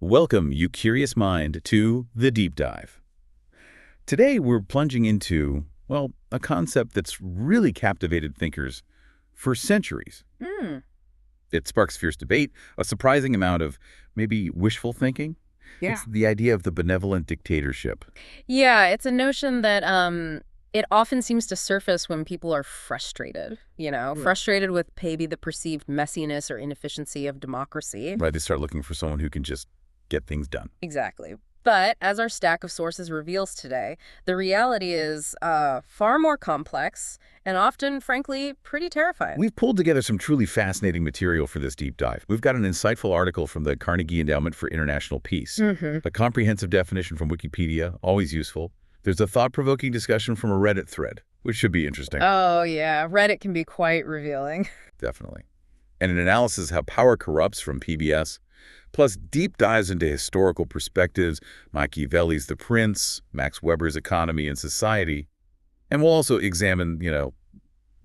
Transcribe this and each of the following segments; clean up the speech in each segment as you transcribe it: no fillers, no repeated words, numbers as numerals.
Welcome, you curious mind, to The Deep Dive. Today we're plunging into, well, a concept that's really captivated thinkers for centuries. It sparks fierce debate, a surprising amount of maybe wishful thinking. Yeah. It's the idea of the benevolent dictatorship. Yeah, it's a notion that it often seems to surface when people are frustrated, Right. frustrated with maybe the perceived messiness or inefficiency of democracy. Right, they start looking for someone who can just get things done. Exactly. But as our stack of sources reveals today, the reality is far more complex and often, frankly, pretty terrifying. We've pulled together some truly fascinating material for this deep dive. We've got an insightful article from the Carnegie Endowment for International Peace, a comprehensive definition from Wikipedia, always useful. There's a thought-provoking discussion from a Reddit thread, which should be interesting. Oh, yeah. Reddit can be quite revealing. Definitely. And an analysis of how power corrupts from PBS, plus deep dives into historical perspectives, Machiavelli's The Prince, Max Weber's Economy and Society, and we'll also examine,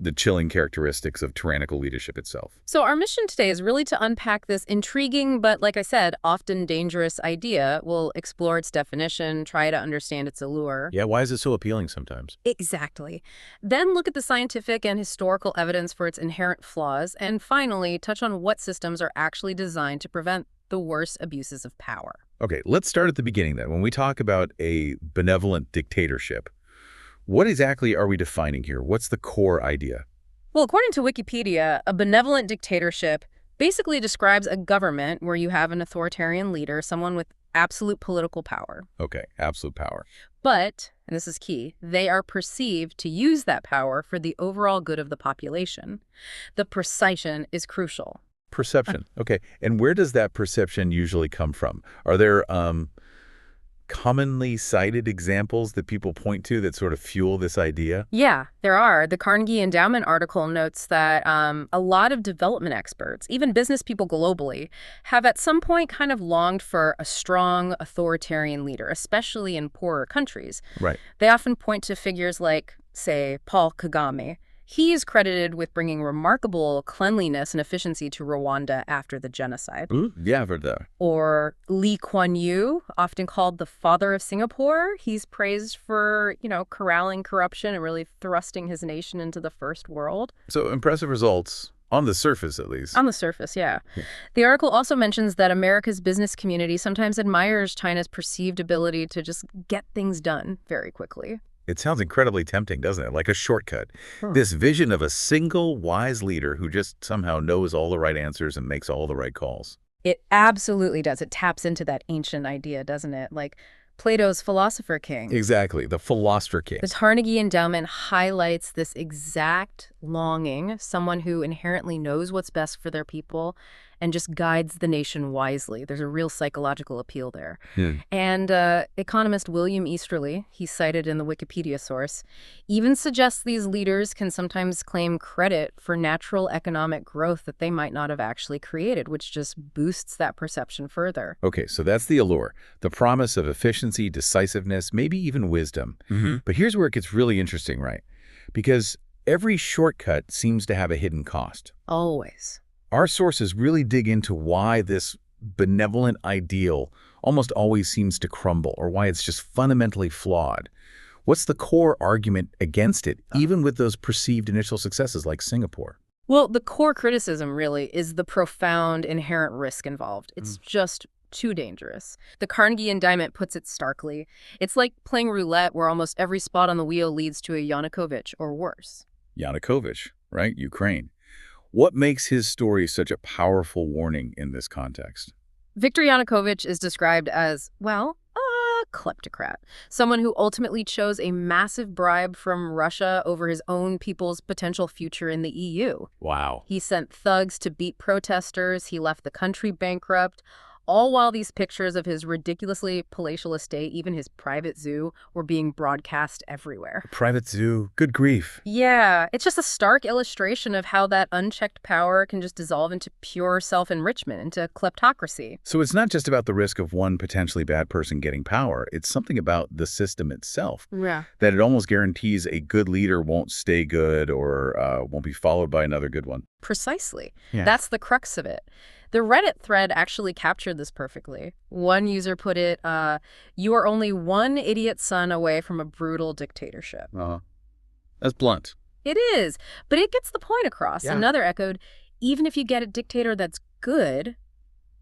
the chilling characteristics of tyrannical leadership itself. So our mission today is really to unpack this intriguing, but like I said, often dangerous idea. We'll explore its definition, try to understand its allure. Yeah, why is it so appealing sometimes? Exactly. Then look at the scientific and historical evidence for its inherent flaws, and finally, touch on what systems are actually designed to prevent the worst abuses of power. Okay, let's start at the beginning then. When we talk about a benevolent dictatorship, what exactly are we defining here? What's the core idea? Well, according to Wikipedia, a benevolent dictatorship basically describes a government where you have an authoritarian leader, someone with absolute political power. Okay, absolute power. But, and this is key, they are perceived to use that power for the overall good of the population. The precision is crucial. Perception. Okay, and where does that perception usually come from? Are there commonly cited examples that people point to that sort of fuel this idea? Yeah, there are. The Carnegie Endowment article notes that a lot of development experts, even business people globally, have at some point kind of longed for a strong authoritarian leader, especially in poorer countries. Right. They often point to figures like, say, Paul Kagame. He is credited with bringing remarkable cleanliness and efficiency to Rwanda after the genocide. Ooh, yeah, I've heard that. Or Lee Kuan Yew, often called the father of Singapore. He's praised for, corralling corruption and really thrusting his nation into the first world. So impressive results, on the surface at least. On the surface, yeah. The article also mentions that America's business community sometimes admires China's perceived ability to just get things done very quickly. It sounds incredibly tempting, doesn't it? Like a shortcut. This vision of a single wise leader who just somehow knows all the right answers and makes all the right calls. It absolutely does. It taps into that ancient idea, doesn't it? Like Plato's philosopher king. Exactly, the philosopher king. The Carnegie Endowment highlights this exact longing, someone who inherently knows what's best for their people and just guides the nation wisely. There's a real psychological appeal there. And economist William Easterly, he's cited in the Wikipedia source, even suggests these leaders can sometimes claim credit for natural economic growth that they might not have actually created, which just boosts that perception further. Okay, so that's the allure, the promise of efficiency, decisiveness, maybe even wisdom. But here's where it gets really interesting, right? Because every shortcut seems to have a hidden cost. Always. Our sources really dig into why this benevolent ideal almost always seems to crumble, or why it's just fundamentally flawed. What's the core argument against it, even with those perceived initial successes like Singapore? Well, the core criticism really is the profound inherent risk involved. It's just too dangerous. The Carnegie Endowment puts it starkly. It's like playing roulette where almost every spot on the wheel leads to a Yanukovych or worse. Yanukovych, right? Ukraine. What makes his story such a powerful warning in this context? Viktor Yanukovych is described as, well, a kleptocrat, someone who ultimately chose a massive bribe from Russia over his own people's potential future in the EU. Wow. He sent thugs to beat protesters. He left the country bankrupt. All while these pictures of his ridiculously palatial estate, even his private zoo, were being broadcast everywhere. A private zoo. Good grief. Yeah, it's just a stark illustration of how that unchecked power can just dissolve into pure self-enrichment, into kleptocracy. So it's not just about the risk of one potentially bad person getting power. It's something about the system itself. Yeah. That it almost guarantees a good leader won't stay good or won't be followed by another good one. Precisely. Yeah. That's the crux of it. The Reddit thread actually captured this perfectly. One user put it, you are only one idiot son away from a brutal dictatorship. That's blunt. It is, but it gets the point across. Yeah. Another echoed, even if you get a dictator that's good,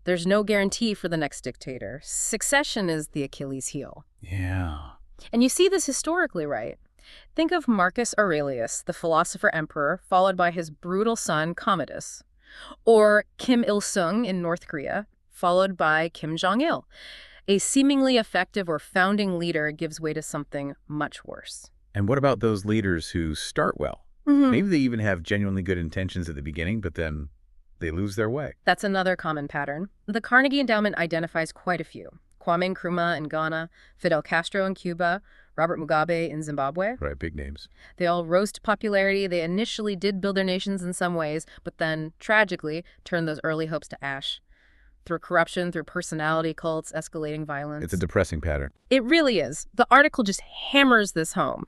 there's no guarantee for the next dictator. Succession is the Achilles heel. Yeah. And you see this historically, right? Think of Marcus Aurelius, the philosopher emperor, followed by his brutal son, Commodus. Or Kim Il-sung in North Korea, followed by Kim Jong-il. A seemingly effective or founding leader gives way to something much worse. And what about those leaders who start well? Maybe they even have genuinely good intentions at the beginning, but then they lose their way. That's another common pattern. The Carnegie Endowment identifies quite a few. Kwame Nkrumah in Ghana, Fidel Castro in Cuba, Robert Mugabe in Zimbabwe. Right, big names. They all rose to popularity. They initially did build their nations in some ways, but then, tragically, turned those early hopes to ash. Through corruption, through personality cults, escalating violence. It's a depressing pattern. It really is. The article just hammers this home.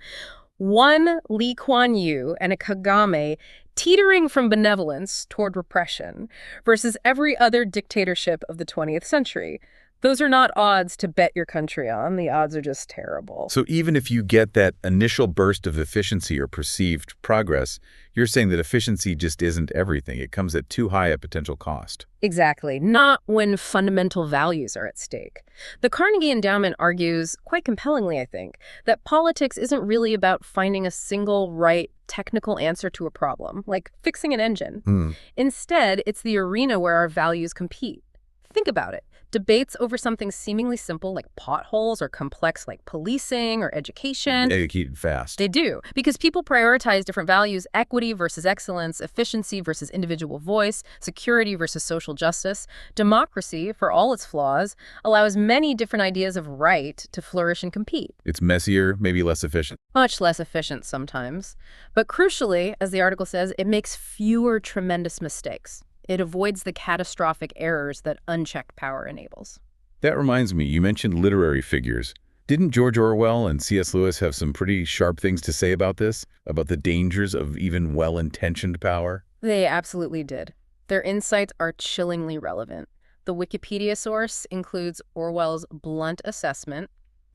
One Lee Kuan Yew and a Kagame teetering from benevolence toward repression versus every other dictatorship of the 20th century. Those are not odds to bet your country on. The odds are just terrible. So even if you get that initial burst of efficiency or perceived progress, you're saying that efficiency just isn't everything. It comes at too high a potential cost. Exactly. Not when fundamental values are at stake. The Carnegie Endowment argues, quite compellingly, I think, that politics isn't really about finding a single right technical answer to a problem, like fixing an engine. Instead, it's the arena where our values compete. Think about it. Debates over something seemingly simple like potholes or complex like policing or education. They keep fast. They do, because people prioritize different values: equity versus excellence, efficiency versus individual voice, security versus social justice. Democracy, for all its flaws, allows many different ideas of right to flourish and compete. It's messier, maybe less efficient. Much less efficient sometimes. But crucially, as the article says, it makes fewer tremendous mistakes. It avoids the catastrophic errors that unchecked power enables. That reminds me, you mentioned literary figures. Didn't George Orwell and C.S. Lewis have some pretty sharp things to say about this? About the dangers of even well-intentioned power? They absolutely did. Their insights are chillingly relevant. The Wikipedia source includes Orwell's blunt assessment.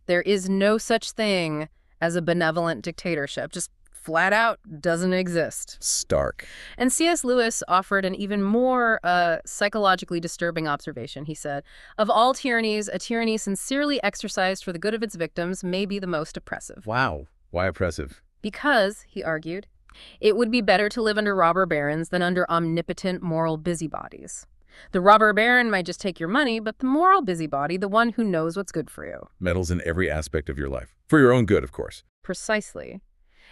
There is no such thing as a benevolent dictatorship. Just flat out doesn't exist. Stark. And C.S. Lewis offered an even more psychologically disturbing observation. He said, of all tyrannies, a tyranny sincerely exercised for the good of its victims may be the most oppressive. Wow. Why oppressive? Because, he argued, it would be better to live under robber barons than under omnipotent moral busybodies. The robber baron might just take your money, but the moral busybody, the one who knows what's good for you. Meddles in every aspect of your life. For your own good, of course. Precisely.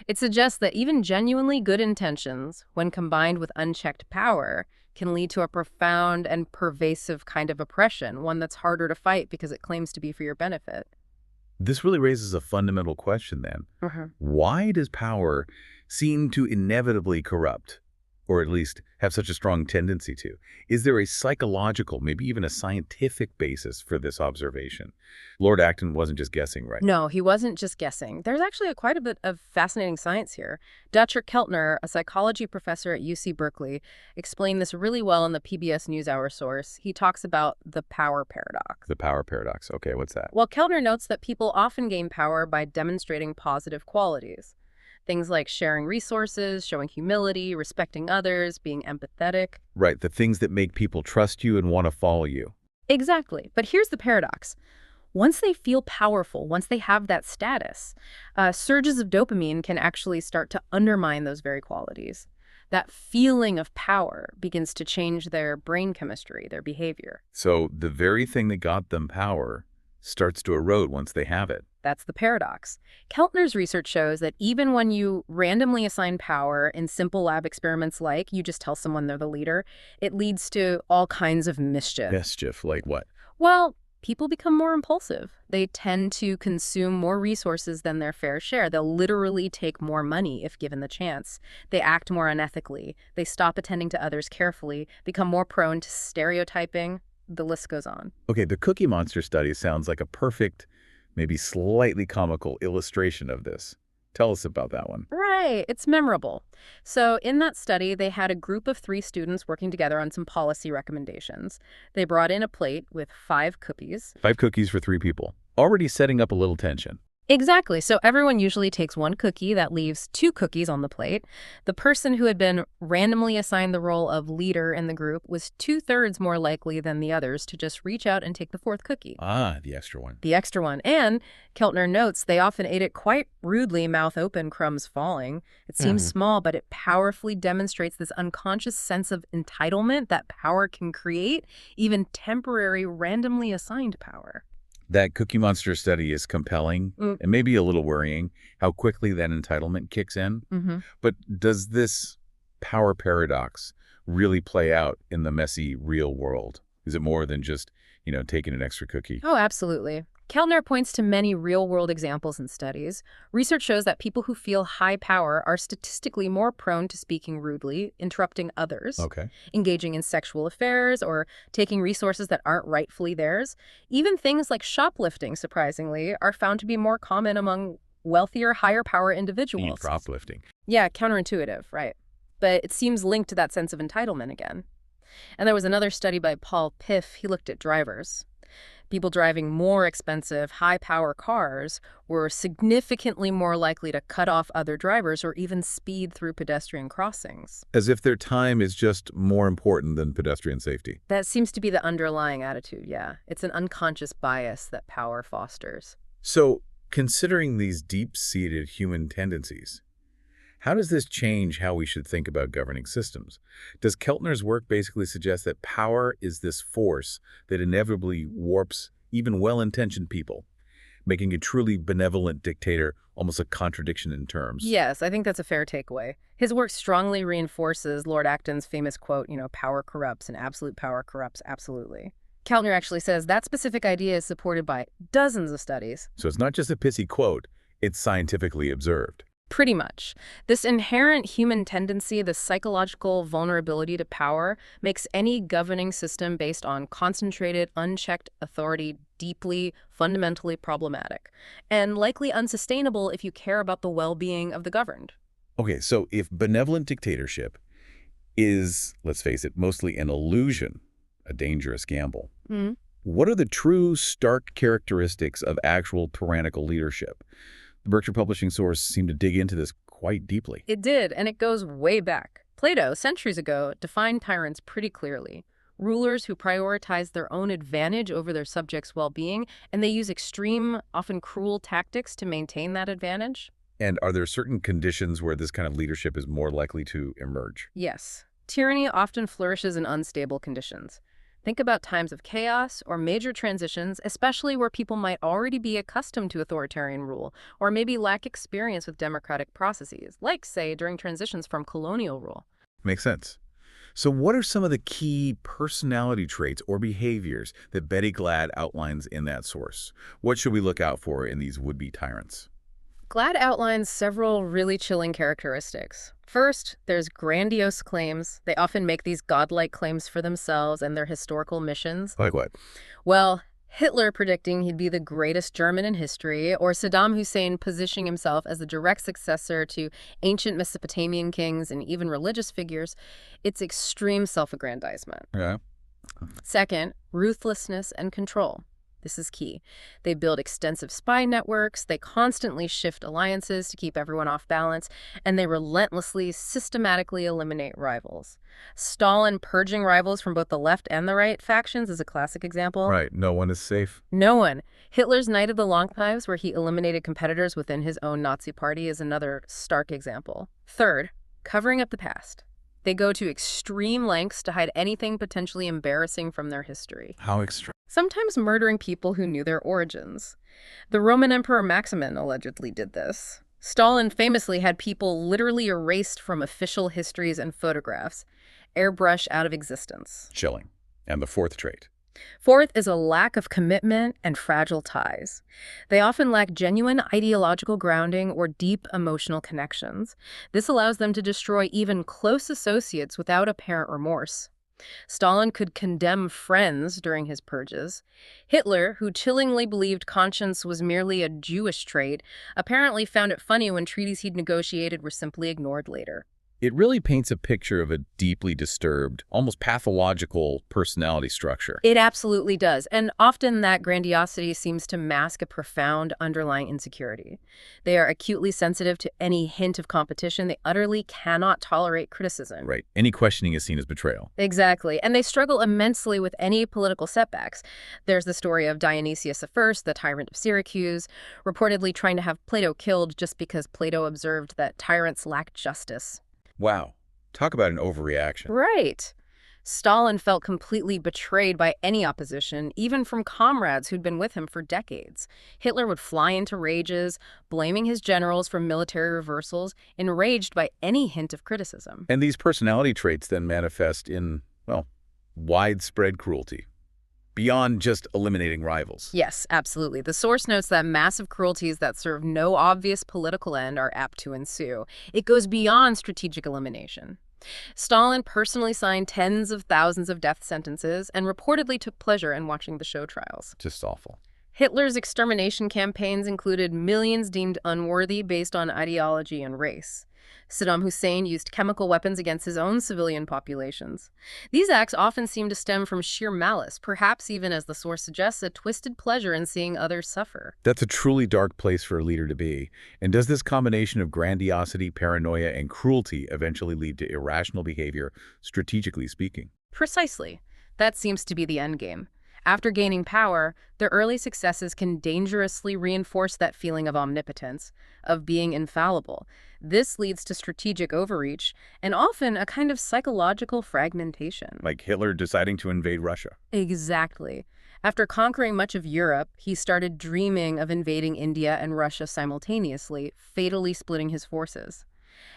It suggests that even genuinely good intentions, when combined with unchecked power, can lead to a profound and pervasive kind of oppression, one that's harder to fight because it claims to be for your benefit. This really raises a fundamental question then. Why does power seem to inevitably corrupt, or at least have such a strong tendency to? Is there a psychological, maybe even a scientific basis for this observation? Lord Acton wasn't just guessing, right? No, he wasn't just guessing. There's actually quite a bit of fascinating science here. Dr. Keltner, a psychology professor at UC Berkeley, explained this really well in the PBS NewsHour source. He talks about the power paradox. The power paradox. Okay, what's that? Well, Keltner notes that people often gain power by demonstrating positive qualities. Things like sharing resources, showing humility, respecting others, being empathetic. Right, the things that make people trust you and want to follow you. Exactly. But here's the paradox. Once they feel powerful, once they have that status, surges of dopamine can actually start to undermine those very qualities. That feeling of power begins to change their brain chemistry, their behavior. So the very thing that got them power starts to erode once they have it. That's the paradox. Keltner's research shows that even when you randomly assign power in simple lab experiments like you just tell someone they're the leader, it leads to all kinds of mischief. Mischief, like what? Well, people become more impulsive. They tend to consume more resources than their fair share. They'll literally take more money if given the chance. They act more unethically. They stop attending to others carefully, become more prone to stereotyping. The list goes on. Okay, the Cookie Monster study sounds like a perfect, maybe slightly comical illustration of this. Tell us about that one. Right, it's memorable. So in that study, they had a group of 3 students working together on some policy recommendations. They brought in a plate with 5 cookies. 5 cookies for 3 people. Already setting up a little tension. Exactly. So everyone usually takes 1 cookie. That leaves 2 cookies on the plate. The person who had been randomly assigned the role of leader in the group was 2/3 more likely than the others to just reach out and take the 4th cookie. Ah, the extra one. The extra one. And Keltner notes they often ate it quite rudely, mouth open, crumbs falling. It seems small, but it powerfully demonstrates this unconscious sense of entitlement that power can create, even temporary, randomly assigned power. That Cookie Monster study is compelling and maybe a little worrying how quickly that entitlement kicks in. But does this power paradox really play out in the messy real world? Is it more than just, taking an extra cookie? Oh, absolutely. Keltner points to many real-world examples and studies. Research shows that people who feel high power are statistically more prone to speaking rudely, interrupting others, Okay. engaging in sexual affairs, or taking resources that aren't rightfully theirs. Even things like shoplifting, surprisingly, are found to be more common among wealthier, higher power individuals. Shoplifting. Yeah, counterintuitive, right. But it seems linked to that sense of entitlement again. And there was another study by Paul Piff. He looked at drivers. People driving more expensive, high-power cars were significantly more likely to cut off other drivers or even speed through pedestrian crossings. As if their time is just more important than pedestrian safety. That seems to be the underlying attitude, yeah. It's an unconscious bias that power fosters. So, considering these deep-seated human tendencies, how does this change how we should think about governing systems? Does Keltner's work basically suggest that power is this force that inevitably warps even well-intentioned people, making a truly benevolent dictator almost a contradiction in terms? Yes, I think that's a fair takeaway. His work strongly reinforces Lord Acton's famous quote, power corrupts and absolute power corrupts absolutely. Keltner actually says that specific idea is supported by dozens of studies. So it's not just a pissy quote, it's scientifically observed. Pretty much. This inherent human tendency, the psychological vulnerability to power, makes any governing system based on concentrated, unchecked authority deeply, fundamentally problematic, and likely unsustainable if you care about the well-being of the governed. Okay, so if benevolent dictatorship is, let's face it, mostly an illusion, a dangerous gamble, what are the true stark characteristics of actual tyrannical leadership? The Berkshire Publishing source seemed to dig into this quite deeply. It did, and it goes way back. Plato, centuries ago, defined tyrants pretty clearly. Rulers who prioritize their own advantage over their subjects' well-being, and they use extreme, often cruel tactics to maintain that advantage. And are there certain conditions where this kind of leadership is more likely to emerge? Yes. Tyranny often flourishes in unstable conditions. Think about times of chaos or major transitions, especially where people might already be accustomed to authoritarian rule or maybe lack experience with democratic processes, like, say, during transitions from colonial rule. Makes sense. So what are some of the key personality traits or behaviors that Betty Glad outlines in that source? What should we look out for in these would-be tyrants? Glad outlines several really chilling characteristics. First, there's grandiose claims. They often make these godlike claims for themselves and their historical missions. Like what? Well, Hitler predicting he'd be the greatest German in history, or Saddam Hussein positioning himself as the direct successor to ancient Mesopotamian kings and even religious figures. It's extreme self-aggrandizement. Yeah. Second, ruthlessness and control. This is key. They build extensive spy networks, they constantly shift alliances to keep everyone off balance, and they relentlessly, systematically eliminate rivals. Stalin purging rivals from both the left and the right factions is a classic example. Right. No one is safe. No one. Hitler's Night of the Long Knives, where he eliminated competitors within his own Nazi party, is another stark example. Third, covering up the past. They go to extreme lengths to hide anything potentially embarrassing from their history. How extreme? Sometimes murdering people who knew their origins. The Roman Emperor Maximin allegedly did this. Stalin famously had people literally erased from official histories and photographs, airbrushed out of existence. Chilling. And the fourth trait. Fourth is a lack of commitment and fragile ties. They often lack genuine ideological grounding or deep emotional connections. This allows them to destroy even close associates without apparent remorse. Stalin could condemn friends during his purges. Hitler, who chillingly believed conscience was merely a Jewish trait, apparently found it funny when treaties he'd negotiated were simply ignored later. It really paints a picture of a deeply disturbed, almost pathological personality structure. It absolutely does, and often that grandiosity seems to mask a profound underlying insecurity. They are acutely sensitive to any hint of competition. They utterly cannot tolerate criticism. Right. Any questioning is seen as betrayal. Exactly, and they struggle immensely with any political setbacks. There's the story of Dionysius I, the tyrant of Syracuse, reportedly trying to have Plato killed just because Plato observed that tyrants lacked justice. Wow. Talk about an overreaction. Right. Stalin felt completely betrayed by any opposition, even from comrades who'd been with him for decades. Hitler would fly into rages, blaming his generals for military reversals, enraged by any hint of criticism. And these personality traits then manifest in, well, widespread cruelty, beyond just eliminating rivals. Yes, absolutely. The source notes that massive cruelties that serve no obvious political end are apt to ensue. It goes beyond strategic elimination. Stalin personally signed tens of thousands of death sentences and reportedly took pleasure in watching the show trials. Just awful. Hitler's extermination campaigns included millions deemed unworthy based on ideology and race. Saddam Hussein used chemical weapons against his own civilian populations. These acts often seem to stem from sheer malice, perhaps even, as the source suggests, a twisted pleasure in seeing others suffer. That's a truly dark place for a leader to be. And does this combination of grandiosity, paranoia, and cruelty eventually lead to irrational behavior, strategically speaking? Precisely. That seems to be the endgame. After gaining power, their early successes can dangerously reinforce that feeling of omnipotence, of being infallible. This leads to strategic overreach and often a kind of psychological fragmentation. Like Hitler deciding to invade Russia. Exactly. After conquering much of Europe, he started dreaming of invading India and Russia simultaneously, fatally splitting his forces.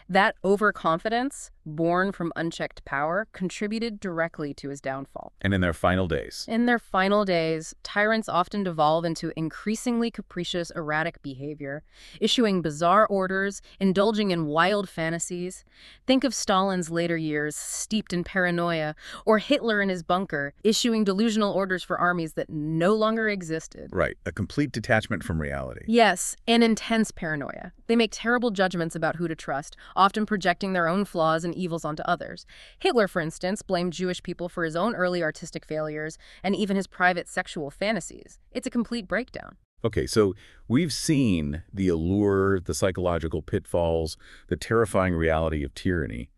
That overconfidence, born from unchecked power, contributed directly to his downfall. And in their final days. In their final days, tyrants often devolve into increasingly capricious, erratic behavior, issuing bizarre orders, indulging in wild fantasies. Think of Stalin's later years, steeped in paranoia, or Hitler in his bunker, issuing delusional orders for armies that no longer existed. Right, a complete detachment from reality. Yes, and intense paranoia. They make terrible judgments about who to trust, often projecting their own flaws and evils onto others. Hitler, for instance, blamed Jewish people for his own early artistic failures and even his private sexual fantasies. It's a complete breakdown. Okay, so we've seen the allure, the psychological pitfalls, the terrifying reality of tyranny.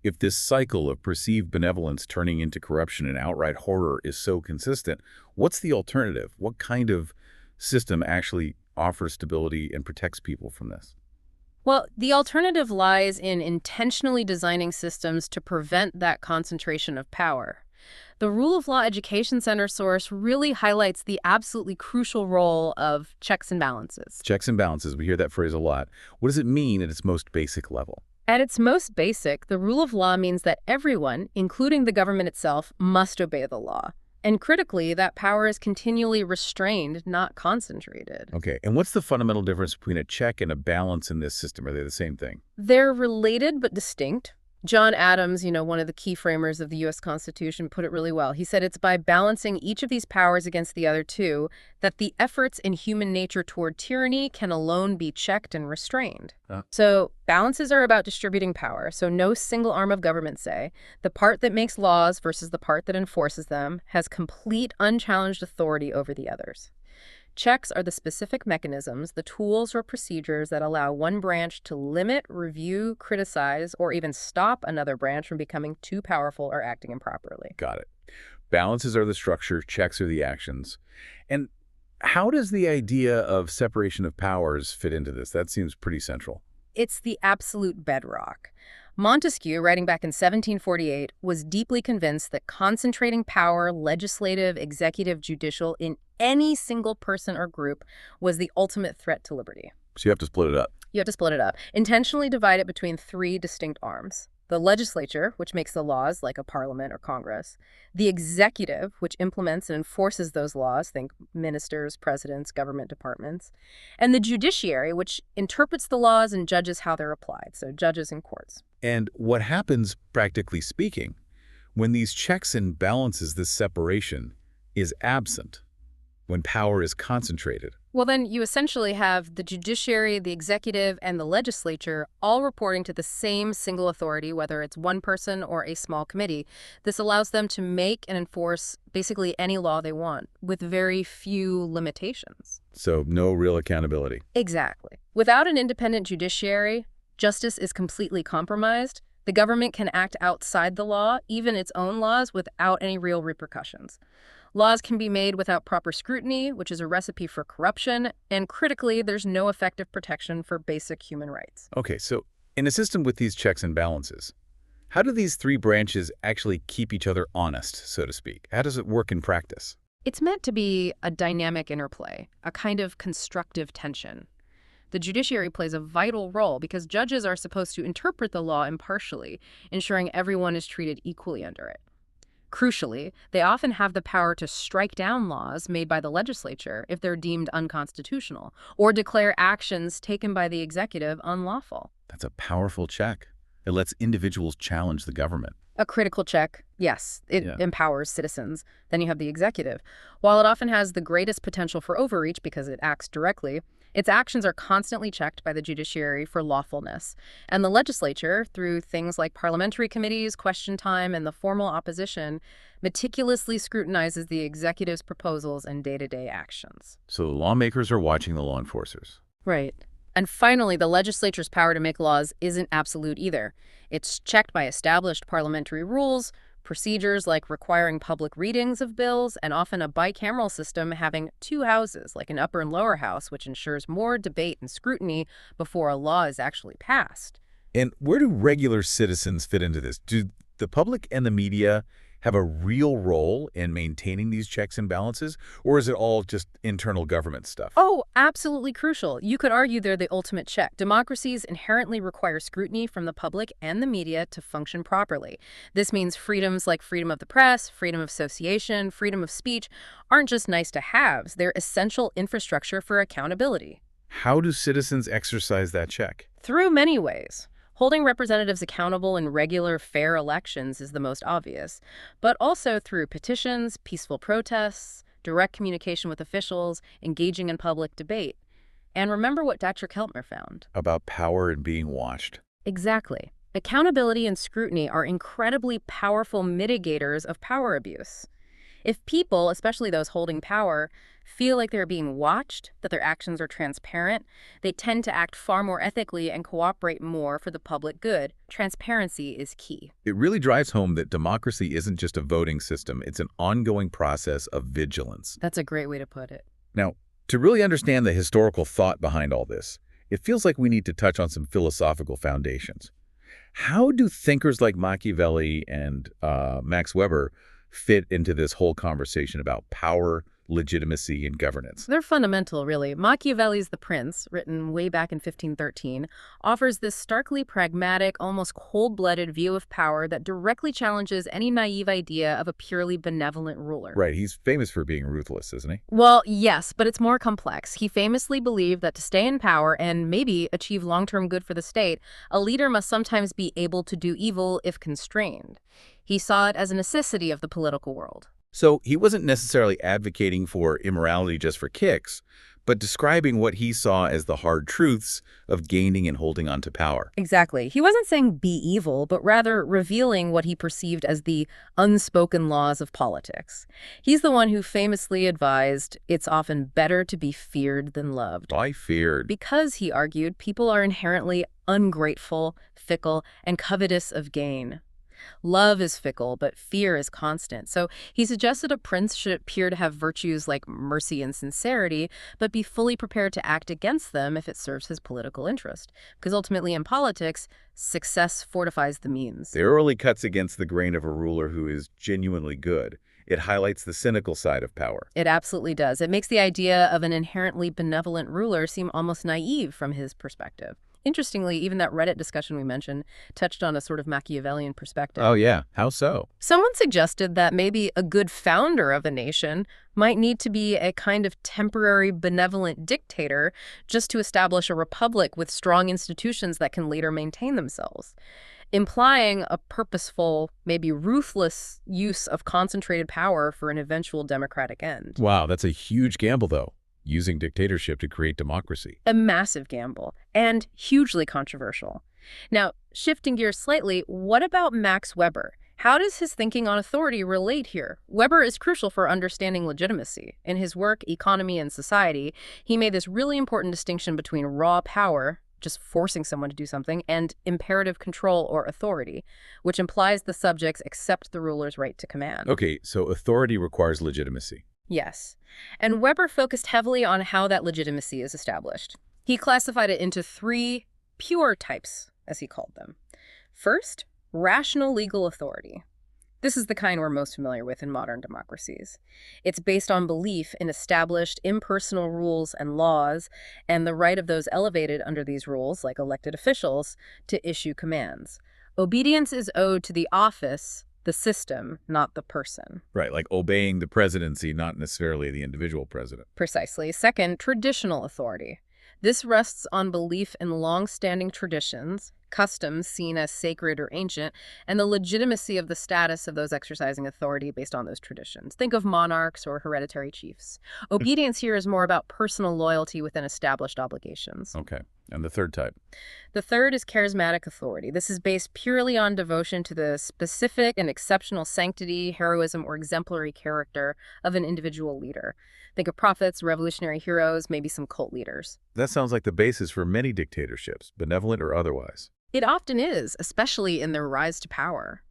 If this cycle of perceived benevolence turning into corruption and outright horror is so consistent, what's the alternative? What kind of system actually offers stability and protects people from this? Well, the alternative lies in intentionally designing systems to prevent that concentration of power. The Rule of Law Education Center source really highlights the absolutely crucial role of checks and balances. Checks and balances, we hear that phrase a lot. What does it mean at its most basic level? At its most basic, the rule of law means that everyone, including the government itself, must obey the law. And critically, that power is continually restrained, not concentrated. Okay, and what's the fundamental difference between a check and a balance in this system? Are they the same thing? They're related but distinct. John Adams, one of the key framers of the U.S. Constitution, put it really well. He said it's by balancing each of these powers against the other two that the efforts in human nature toward tyranny can alone be checked and restrained. So balances are about distributing power. So no single arm of government, say, the part that makes laws versus the part that enforces them, has complete unchallenged authority over the others. Checks are the specific mechanisms, the tools or procedures that allow one branch to limit, review, criticize, or even stop another branch from becoming too powerful or acting improperly. Got it. Balances are the structure, checks are the actions. And how does the idea of separation of powers fit into this? That seems pretty central. It's the absolute bedrock. Montesquieu, writing back in 1748, was deeply convinced that concentrating power, legislative, executive, judicial, in any single person or group was the ultimate threat to liberty. So you have to split it up. You have to split it up. Intentionally divide it between three distinct arms. The legislature, which makes the laws like a parliament or Congress. The executive, which implements and enforces those laws, think ministers, presidents, government departments. And the judiciary, which interprets the laws and judges how they're applied, so judges and courts. And what happens, practically speaking, When these checks and balances, this separation is absent, when power is concentrated. Well, then you essentially have the judiciary, the executive, and the legislature all reporting to the same single authority, whether it's one person or a small committee. This allows them to make and enforce basically any law they want, with very few limitations. So no real accountability. Exactly. Without an independent judiciary, justice is completely compromised. The government can act outside the law, even its own laws, without any real repercussions. Laws can be made without proper scrutiny, which is a recipe for corruption, and critically, there's no effective protection for basic human rights. Okay, so in a system with these checks and balances, how do these three branches actually keep each other honest, so to speak? How does it work in practice? It's meant to be a dynamic interplay, a kind of constructive tension. The judiciary plays a vital role because judges are supposed to interpret the law impartially, ensuring everyone is treated equally under it. Crucially, they often have the power to strike down laws made by the legislature if they're deemed unconstitutional, or declare actions taken by the executive unlawful. That's a powerful check. It lets individuals challenge the government. A critical check, yes, it empowers citizens. Then you have the executive. While it often has the greatest potential for overreach because it acts directly, its actions are constantly checked by the judiciary for lawfulness. And the legislature, through things like parliamentary committees, question time, and the formal opposition, meticulously scrutinizes the executive's proposals and day-to-day actions. So the lawmakers are watching the law enforcers. Right. And finally, the legislature's power to make laws isn't absolute either. It's checked by established parliamentary rules, procedures like requiring public readings of bills, and often a bicameral system having two houses, like an upper and lower house, which ensures more debate and scrutiny before a law is actually passed. And where do regular citizens fit into this? Do the public and the media have a real role in maintaining these checks and balances, or is it all just internal government stuff? Oh, absolutely crucial. You could argue they're the ultimate check. Democracies inherently require scrutiny from the public and the media to function properly. This means freedoms like freedom of the press, freedom of association, freedom of speech aren't just nice-to-haves. They're essential infrastructure for accountability. How do citizens exercise that check? Through many ways. Holding representatives accountable in regular, fair elections is the most obvious, but also through petitions, peaceful protests, direct communication with officials, engaging in public debate. And remember what Dr. Keltner found. About power and being watched. Exactly. Accountability and scrutiny are incredibly powerful mitigators of power abuse. If people, especially those holding power, feel like they're being watched, that their actions are transparent, they tend to act far more ethically and cooperate more for the public good. Transparency is key. It really drives home that democracy isn't just a voting system, it's an ongoing process of vigilance. That's a great way to put it. Now, to really understand the historical thought behind all this, it feels like we need to touch on some philosophical foundations. How do thinkers like Machiavelli and Max Weber fit into this whole conversation about power, legitimacy, and governance? They're fundamental, really. Machiavelli's The Prince, written way back in 1513, offers this starkly pragmatic, almost cold-blooded view of power that directly challenges any naive idea of a purely benevolent ruler. Right, he's famous for being ruthless, isn't he? Well, yes, but it's more complex. He famously believed that to stay in power and maybe achieve long-term good for the state, a leader must sometimes be able to do evil if constrained. He saw it as a necessity of the political world. So he wasn't necessarily advocating for immorality just for kicks, but describing what he saw as the hard truths of gaining and holding on to power. Exactly. He wasn't saying be evil, but rather revealing what he perceived as the unspoken laws of politics. He's the one who famously advised it's often better to be feared than loved. Why feared? Because, he argued, people are inherently ungrateful, fickle, and covetous of gain. Love is fickle, but fear is constant. So he suggested a prince should appear to have virtues like mercy and sincerity, but be fully prepared to act against them if it serves his political interest. Because ultimately in politics, success fortifies the means. The early cuts against the grain of a ruler who is genuinely good. It highlights the cynical side of power. It absolutely does. It makes the idea of an inherently benevolent ruler seem almost naive from his perspective. Interestingly, even that Reddit discussion we mentioned touched on a sort of Machiavellian perspective. Oh, yeah. How so? Someone suggested that maybe a good founder of a nation might need to be a kind of temporary benevolent dictator just to establish a republic with strong institutions that can later maintain themselves. implying a purposeful, maybe ruthless use of concentrated power for an eventual democratic end. Wow, that's a huge gamble, though, using dictatorship to create democracy. A massive gamble, and hugely controversial. Now, shifting gears slightly, what about Max Weber? How does his thinking on authority relate here? Weber is crucial for understanding legitimacy. In his work, Economy and Society, he made this really important distinction between raw power, just forcing someone to do something, and imperative control or authority, which implies the subjects accept the ruler's right to command. Okay, so authority requires legitimacy. Yes. And Weber focused heavily on how that legitimacy is established. He classified it into three pure types, as he called them. First, rational legal authority. This is the kind we're most familiar with in modern democracies. It's based on belief in established impersonal rules and laws, and the right of those elevated under these rules, like elected officials, to issue commands. Obedience is owed to the office, the system, not the person. Right, like obeying the presidency, not necessarily the individual president. Precisely. Second, traditional authority. This rests on belief in long-standing traditions, customs seen as sacred or ancient, and the legitimacy of the status of those exercising authority based on those traditions. Think of monarchs or hereditary chiefs. Obedience here is more about personal loyalty within established obligations. Okay, and the third type? The third is charismatic authority. This is based purely on devotion to the specific and exceptional sanctity, heroism, or exemplary character of an individual leader. Think of prophets, revolutionary heroes, maybe some cult leaders. That sounds like the basis for many dictatorships, benevolent or otherwise. It often is, especially in their rise to power.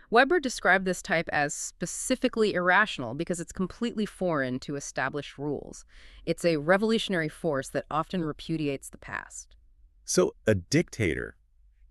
Weber described this type as specifically irrational because it's completely foreign to established rules. It's a revolutionary force that often repudiates the past. So a dictator,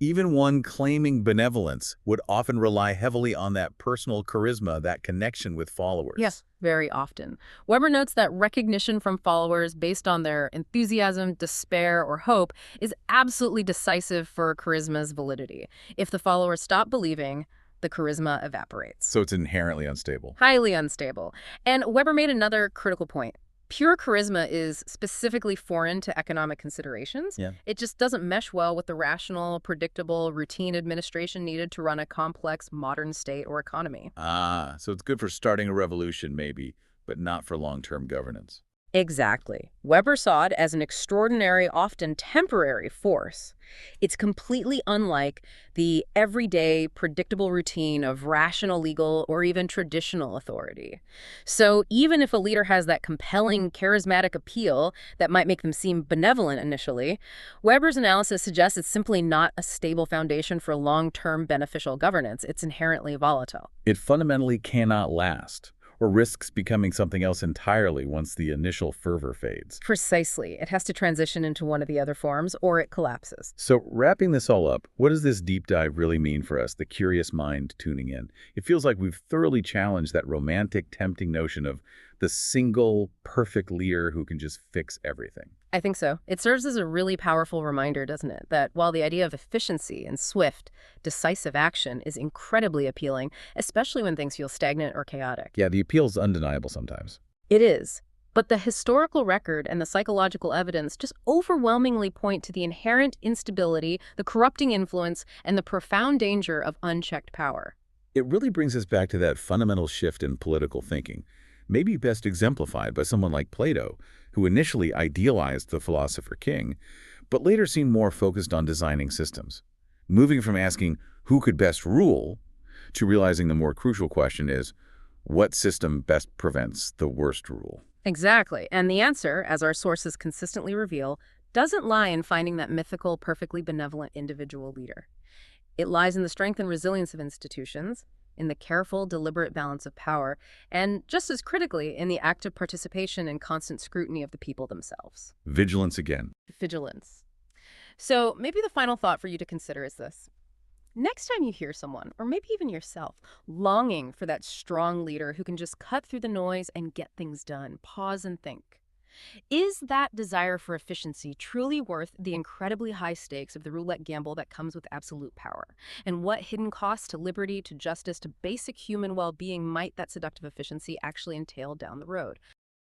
even one claiming benevolence, would often rely heavily on that personal charisma, that connection with followers. Yes, very often. Weber notes that recognition from followers based on their enthusiasm, despair, or hope is absolutely decisive for charisma's validity. If the followers stop believing, the charisma evaporates. So it's inherently unstable. Highly unstable. And Weber made another critical point. Pure charisma is specifically foreign to economic considerations. Yeah. It just doesn't mesh well with the rational, predictable, routine administration needed to run a complex modern state or economy. Ah, so it's good for starting a revolution, maybe, but not for long-term governance. Exactly. Weber saw it as an extraordinary, often temporary force. It's completely unlike the everyday, predictable routine of rational legal or even traditional authority. So even if a leader has that compelling, charismatic appeal that might make them seem benevolent initially, Weber's analysis suggests it's simply not a stable foundation for long-term beneficial governance. It's inherently volatile. It fundamentally cannot last, or risks becoming something else entirely once the initial fervor fades. Precisely. It has to transition into one of the other forms, or it collapses. So wrapping this all up, what does this deep dive really mean for us, the curious mind tuning in? It feels like we've thoroughly challenged that romantic, tempting notion of the single, perfect leader who can just fix everything. I think so. It serves as a really powerful reminder, doesn't it, that while the idea of efficiency and swift, decisive action is incredibly appealing, especially when things feel stagnant or chaotic. Yeah, the appeal's undeniable sometimes. It is. But the historical record and the psychological evidence just overwhelmingly point to the inherent instability, the corrupting influence, and the profound danger of unchecked power. It really brings us back to that fundamental shift in political thinking, maybe best exemplified by someone like Plato, who initially idealized the philosopher king, but later seemed more focused on designing systems. Moving from asking who could best rule to realizing the more crucial question is, what system best prevents the worst rule? Exactly. And the answer, as our sources consistently reveal, doesn't lie in finding that mythical, perfectly benevolent individual leader. It lies in the strength and resilience of institutions, in the careful, deliberate balance of power, and just as critically, in the active participation and constant scrutiny of the people themselves. Vigilance again. Vigilance. So maybe the final thought for you to consider is this. Next time you hear someone, or maybe even yourself, longing for that strong leader who can just cut through the noise and get things done, pause and think. Is that desire for efficiency truly worth the incredibly high stakes of the roulette gamble that comes with absolute power? And what hidden costs to liberty, to justice, to basic human well-being might that seductive efficiency actually entail down the road?